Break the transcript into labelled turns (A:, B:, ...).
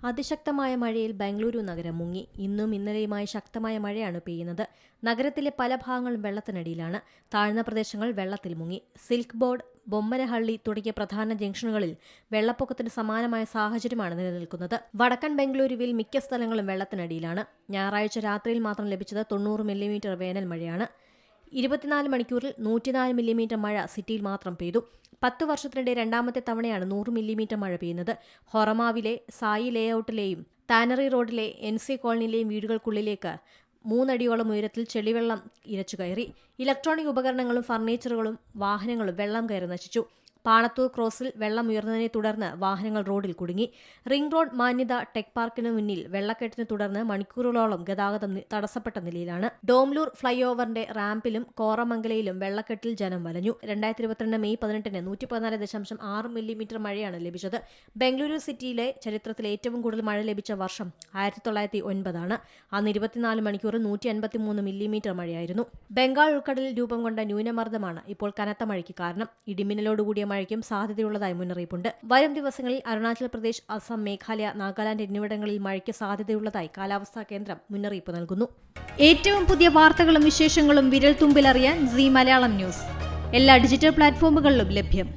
A: അതിശക്തമായ മഴയിൽ ബംഗളൂരു നഗരം മുങ്ങി. ഇന്നും ഇന്നലെയുമായി ശക്തമായ മഴയാണ് പെയ്യുന്നത്. നഗരത്തിലെ പല ഭാഗങ്ങളും വെള്ളത്തിനടിയിലാണ്. താഴ്ന്ന പ്രദേശങ്ങൾ വെള്ളത്തിൽ മുങ്ങി. സിൽക്ക് ബോർഡ്, ബൊമ്മനഹള്ളി തുടങ്ങിയ പ്രധാന ജംഗ്ഷനുകളിൽ വെള്ളപ്പൊക്കത്തിന് സമാനമായ സാഹചര്യമാണ് നിലനിൽക്കുന്നത്. വടക്കൻ ബംഗളൂരുവിൽ മിക്ക സ്ഥലങ്ങളും വെള്ളത്തിനടിയിലാണ്. ഞായറാഴ്ച രാത്രിയിൽ മാത്രം ലഭിച്ചത് 90 മില്ലിമീറ്റർ വേനൽ മഴയാണ്. 24 മണിക്കൂറിൽ 104 മില്ലിമീറ്റർ മഴ സിറ്റിയിൽ മാത്രം പെയ്തു. 10 വർഷത്തിനിടെ രണ്ടാമത്തെ തവണയാണ് 100 മില്ലിമീറ്റർ മഴ പെയ്യുന്നത്. ഹൊറമാവിലെ സായി ലേഔട്ടിലെയും താനറി റോഡിലെ NC കോളനിയിലെയും വീടുകൾക്കുള്ളിലേക്ക് 3 അടിയോളം ഉയരത്തിൽ ചെളിവെള്ളം ഇരച്ചുകയറി. ഇലക്ട്രോണിക് ഉപകരണങ്ങളും ഫർണിച്ചറുകളും വാഹനങ്ങളും വെള്ളം കയറി നശിച്ചു. പാണത്തൂർ ക്രോസിൽ വെള്ളം ഉയർന്നതിനെ തുടർന്ന് വാഹനങ്ങൾ റോഡിൽ കുടുങ്ങി. റിംഗ് റോഡ് മാന്യത ടെക് പാർക്കിന് മുന്നിൽ വെള്ളക്കെട്ടിനെ തുടർന്ന് മണിക്കൂറുകളോളം ഗതാഗതം തടസ്സപ്പെട്ട നിലയിലാണ്. ഡോംലൂർ ഫ്ളൈ ഓവറിന്റെ റാമ്പിലും കോറമംഗലയിലും വെള്ളക്കെട്ടിൽ ജനം വലഞ്ഞു. 2022 മെയ് 18-ന് 114.6 മില്ലിമീറ്റർ മഴയാണ് ലഭിച്ചത്. ബംഗളൂരു സിറ്റിയിലെ ചരിത്രത്തിൽ ഏറ്റവും കൂടുതൽ മഴ ലഭിച്ച വർഷം 1909 ആണ്. അന്ന് 24 മണിക്കൂറിൽ 153 മില്ലിമീറ്റർ മഴയായിരുന്നു. ബംഗാൾ ഉൾക്കടലിൽ രൂപം കൊണ്ട ന്യൂനമർദ്ദമാണ് ഇപ്പോൾ കനത്ത മഴയ്ക്ക് കാരണം. ഇടിമിന്നലോടുകൂടിയ മഴയ്ക്കും സാധ്യതയുള്ളതായി മുന്നറിയിപ്പുണ്ട്. വരും ദിവസങ്ങളിൽ അരുണാചൽ പ്രദേശ്, അസം, മേഘാലയ, നാഗാലാൻഡ് എന്നിവിടങ്ങളിൽ മഴയ്ക്ക് സാധ്യതയുള്ളതായി കാലാവസ്ഥാ കേന്ദ്രം മുന്നറിയിപ്പ് നൽകുന്നു.
B: ഏറ്റവും പുതിയ വാർത്തകളും വിശേഷങ്ങളും വിരൽ തുമ്പിലറിയാൻ സീ മലയാളം ന്യൂസ് എല്ലാ ഡിജിറ്റൽ പ്ലാറ്റ്ഫോമുകളിലും ലഭ്യം.